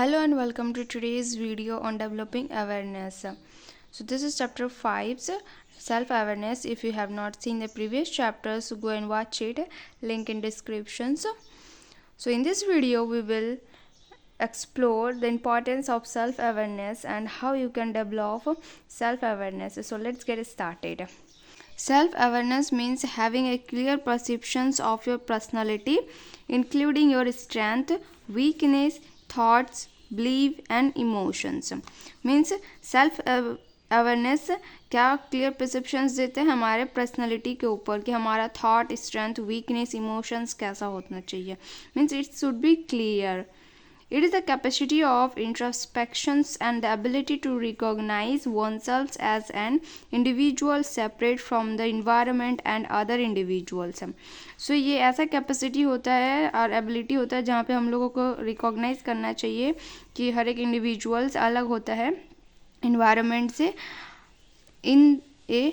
Hello and welcome to today's video on developing awareness. So this is chapter 5, self-awareness. If you have not seen the previous chapters, go and watch it, link in description. So in this video we will explore the importance of self-awareness and how you can develop self-awareness. So let's get started. Self-awareness means having a clear perception of your personality, including your strength, weakness, thoughts, belief and emotions. Means self awareness क्या clear perceptions देते हैं हमारे personality के ऊपर कि हमारा thought, strength, weakness, emotions कैसा होना चाहिए. Means it should be clear. It is the capacity of introspections and the ability to recognize oneself as an individual separate from the environment and other individuals. So ये ऐसा capacity होता है और ability होता है जहाँ पे हम लोगों को रिकॉग्नाइज करना चाहिए कि हर एक इंडिविजुअल्स अलग होता है इन्वायरमेंट से. In a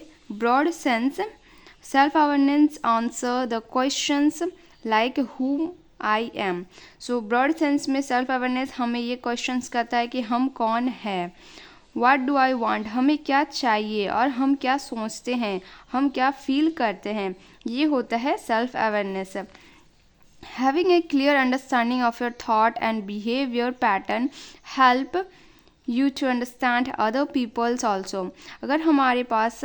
broad sense, self-awareness answer the questions like whom I am. So broad sense में सेल्फ अवेयरनेस हमें ये क्वेश्चंस करता है कि हम कौन है, What do I want, हमें क्या चाहिए और हम क्या सोचते हैं, हम क्या फील करते हैं. ये होता है self awareness. Having a clear understanding of your thought and behavior pattern help you to understand other people's also. अगर हमारे पास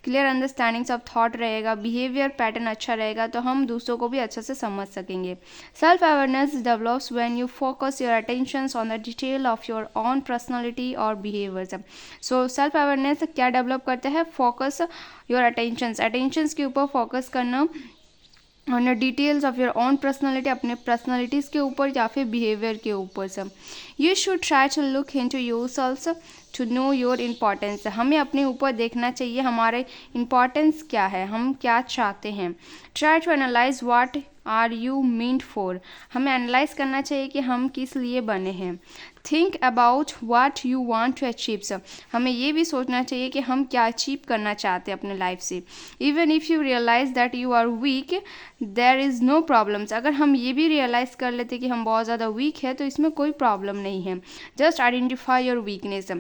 क्लियर अंडरस्टैंडिंग्स ऑफ थॉट रहेगा, बिहेवियर पैटर्न अच्छा रहेगा तो हम दूसरों को भी अच्छे से समझ सकेंगे. Self awareness develops when you focus your attentions on the detail of your own personality और बिहेवियर्स. सो सेल्फ अवेयरनेस क्या डेवलप करते हैं? फोकस योर अटेंशंस के ऊपर फोकस करना, on the details of your own personality, अपने personalities के ऊपर या फिर बिहेवियर के ऊपर से. You should try to look into yourself to know your importance. हमें अपने ऊपर देखना चाहिए हमारे इम्पॉर्टेंस क्या है, हम क्या चाहते हैं. Try to analyse what are you meant for. हमें एनालाइज करना चाहिए कि हम किस लिए बने हैं. Think about what you want to achieve. हमें ये भी सोचना चाहिए कि हम क्या अचीव करना चाहते हैं अपने लाइफ से. Even if you realise that you are weak there is no problems. अगर हम ये भी रियलाइज़ कर लेते कि हम बहुत ज़्यादा वीक है तो इसमें कोई प्रॉब्लम नहीं है. Just identify your weakness.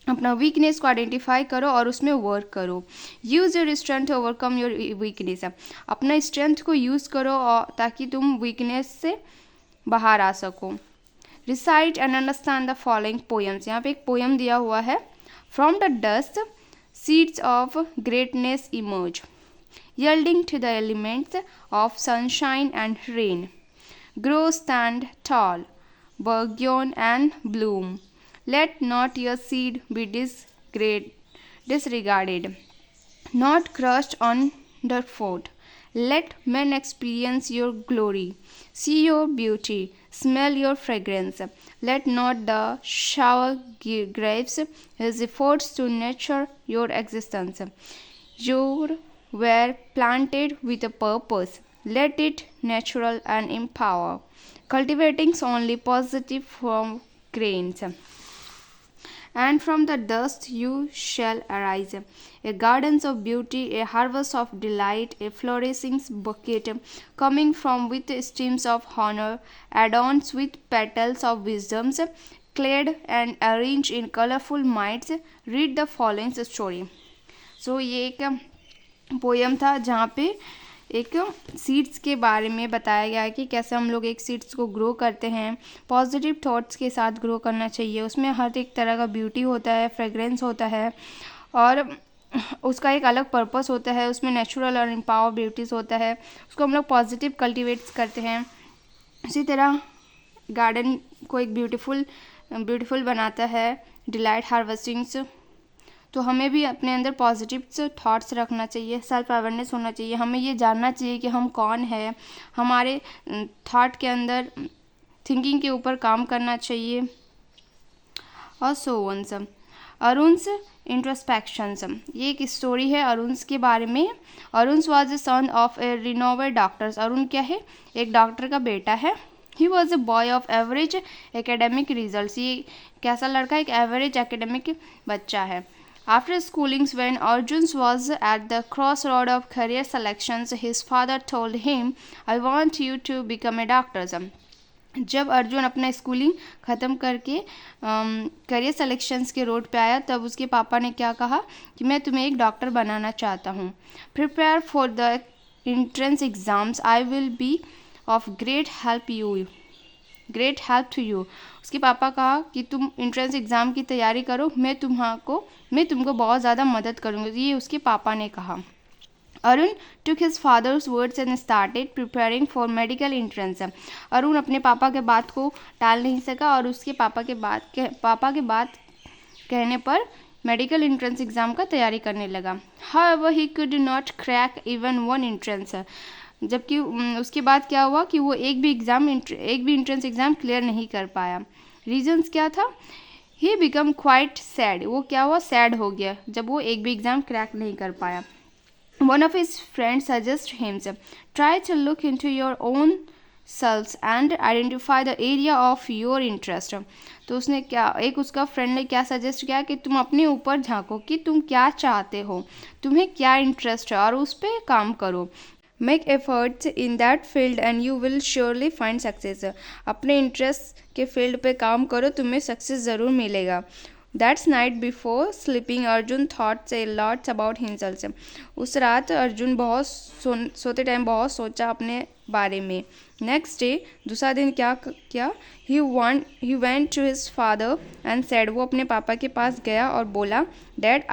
अपना वीकनेस को आइडेंटिफाई करो और उसमें वर्क करो. Use your strength to overcome your weakness. अपना स्ट्रेंथ को यूज़ करो और ताकि तुम वीकनेस से बाहर आ सको. Recite and understand the following poems. यहाँ पे एक पोएम दिया हुआ है. From the dust seeds of greatness emerge, yielding to the elements of sunshine and rain. Grow, stand tall, burgeon and bloom. Let not your seed be disregarded, not crushed underfoot. Let men experience your glory, see your beauty, smell your fragrance. Let not the shower grapes his efforts to nurture your existence. Your were planted with a purpose. Let it natural and empower, cultivating only positive from grains. And from the dust you shall arise, a gardens of beauty, a harvest of delight, a flourishing bouquet, coming from with streams of honor, adorned with petals of wisdoms, clad and arranged in colorful mites. Read the following story. So ये एक poem था जहाँ पे एक seeds के बारे में बताया गया है कि कैसे हम लोग एक सीड्स को ग्रो करते हैं. पॉजिटिव थॉट्स के साथ ग्रो करना चाहिए. उसमें हर एक तरह का ब्यूटी होता है, फ्रेगरेंस होता है और उसका एक अलग पर्पस होता है. उसमें नेचुरल और एम्पावर ब्यूटीज़ होता है. उसको हम लोग पॉजिटिव कल्टिवेट्स करते हैं. इसी तरह गार्डन को एक ब्यूटीफुल बनाता है डिलाइट हार्वेस्टिंग्स. तो हमें भी अपने अंदर पॉजिटिव थॉट्स रखना चाहिए, सेल्फ अवेयरनेस होना चाहिए. हमें ये जानना चाहिए कि हम कौन है, हमारे थॉट के अंदर थिंकिंग के ऊपर काम करना चाहिए और सो वन. अरुण्स इंट्रोस्पेक्शंस. ये एक स्टोरी है अरुण्स के बारे में. Arun's was the son of a renowned doctor's. Arun क्या है? एक डॉक्टर का बेटा है. He was a boy of average academic result. ये कैसा लड़का? एक एवरेज एकेडमिक बच्चा है. After schooling, when Arjun was at the crossroad of career selections, his father told him, I want you to become a doctor. जब अर्जुन अपना schooling ख़त्म करके करियर सिलेक्शंस के रोड पे आया, तब उसके पापा ने क्या कहा कि मैं तुम्हें एक डॉक्टर बनाना चाहता हूँ। Prepare for the entrance exams, I will be of great help to you. उसके पापा कहा कि तुम एंट्रेंस एग्ज़ाम की तैयारी करो, मैं तुमको बहुत ज़्यादा मदद करूँगा। ये उसके पापा ने कहा। Arun took his father's words and started preparing for medical entrance. Arun अपने पापा के बात को टाल नहीं सका और उसके पापा के बात कहने पर मेडिकल एंट्रेंस एग्ज़ाम का तैयारी करने लगा। However, he could not crack even one entrance. जबकि उसके बाद क्या हुआ कि वो एक भी एंट्रेंस एग्ज़ाम क्लियर नहीं कर पाया। रीजंस क्या था? He became quite sad. वो क्या हुआ? सैड हो गया जब वो एक भी एग्ज़ाम क्रैक नहीं कर पाया। One of his friends suggested him, try to look into your own selves and identify the area of your interest. तो एक उसका फ्रेंड ने क्या सजेस्ट किया कि तुम अपने ऊपर झांको कि तुम क्या चाहते हो, तुम्हें क्या इंटरेस्ट है और उस पर काम करो। Make efforts in that field and you will surely find success. अपने इंटरेस्ट के फील्ड पे काम करो, तुम्हें सक्सेस ज़रूर मिलेगा। That's night before sleeping, Arjun thought a lot about himself. उस रात अर्जुन सोते टाइम बहुत सोचा अपने बारे में। नेक्स्ट डे, दूसरा दिन क्या किया? He went to his father and said, वो अपने पापा के पास गया और बोला, Dad,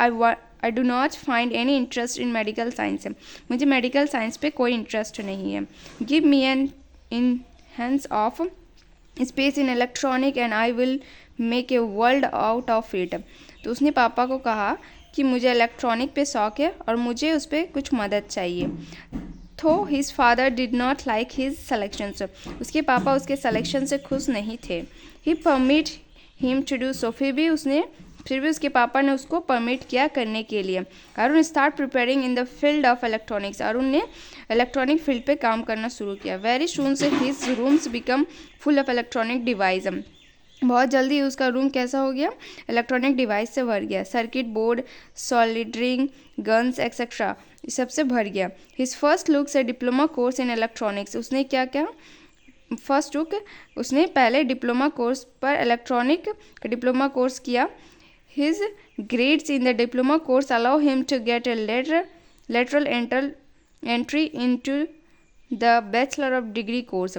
I do not find any interest in medical science. मुझे मेडिकल साइंस पे कोई इंटरेस्ट नहीं है। Give me an enhance of space in electronic and I will make a world out of it. तो उसने पापा को कहा कि मुझे इलेक्ट्रॉनिक पे शौक है और मुझे उस पर कुछ मदद चाहिए। तो his father did not like his selections. उसके पापा उसके सिलेक्शन से खुश नहीं थे। He permit him to do so. फिर भी उसके पापा ने उसको परमिट किया करने के लिए। Arun start preparing in the field of electronics. Arun ने इलेक्ट्रॉनिक फील्ड पे काम करना शुरू किया। वेरी सून से his rooms become full of electronic device. बहुत जल्दी उसका रूम कैसा हो गया? इलेक्ट्रॉनिक डिवाइस से भर गया। सर्किट बोर्ड, सॉलिडरिंग, गन्स एक्सेट्रा सबसे भर गया। हिज फर्स्ट लुक से डिप्लोमा कोर्स इन इलेक्ट्रॉनिक्स। उसने क्या क्या उसने पहले डिप्लोमा कोर्स पर इलेक्ट्रॉनिक डिप्लोमा कोर्स किया। His grades in the diploma course allow him to get a lateral entry into the bachelor of degree course.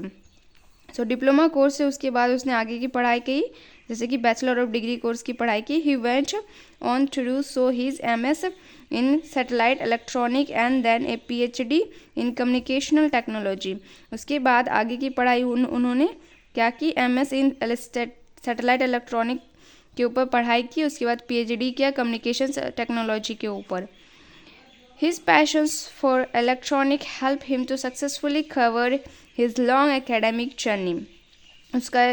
So diploma course से उसके बाद उसने आगे की पढ़ाई की, जैसे कि बैचलर ऑफ डिग्री कोर्स की पढ़ाई की। He went on to do so his MS in satellite electronic and then a PhD in communicational technology. उसके बाद आगे की पढ़ाई उन्होंने क्या की? MS in satellite electronic के ऊपर पढ़ाई की। उसके बाद PhD किया कम्युनिकेशन टेक्नोलॉजी के ऊपर। His passions for electronic helped him to successfully cover his long academic journey. उसका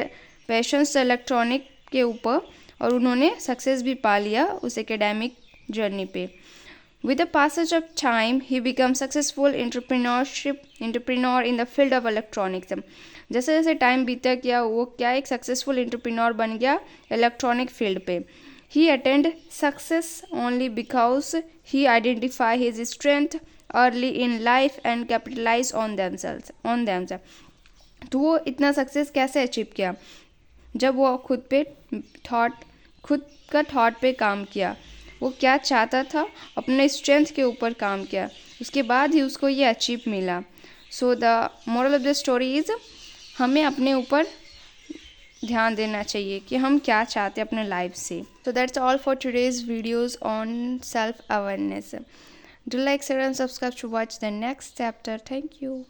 पैशंस इलेक्ट्रॉनिक के ऊपर और उन्होंने सक्सेस भी पा लिया उस एकेडमिक जर्नी पे। With the passage of time, he became successful entrepreneur in the field of electronics. जैसे जैसे टाइम बीता गया वो क्या एक सक्सेसफुल एंटरप्रेन्योर बन गया इलेक्ट्रॉनिक फील्ड पे। He attained success only because he identified his strength early in life and capitalized on them. तो वो इतना सक्सेस कैसे अचीव किया? जब वो खुद का थॉट पे काम किया। वो क्या चाहता था, अपने स्ट्रेंथ के ऊपर काम किया, उसके बाद ही उसको ये अचीव मिला। So the moral of the story is, हमें अपने ऊपर ध्यान देना चाहिए कि हम क्या चाहते हैं अपने लाइफ से। So that's all for today's videos on self awareness. Do like, share and subscribe to watch the next chapter. Thank you.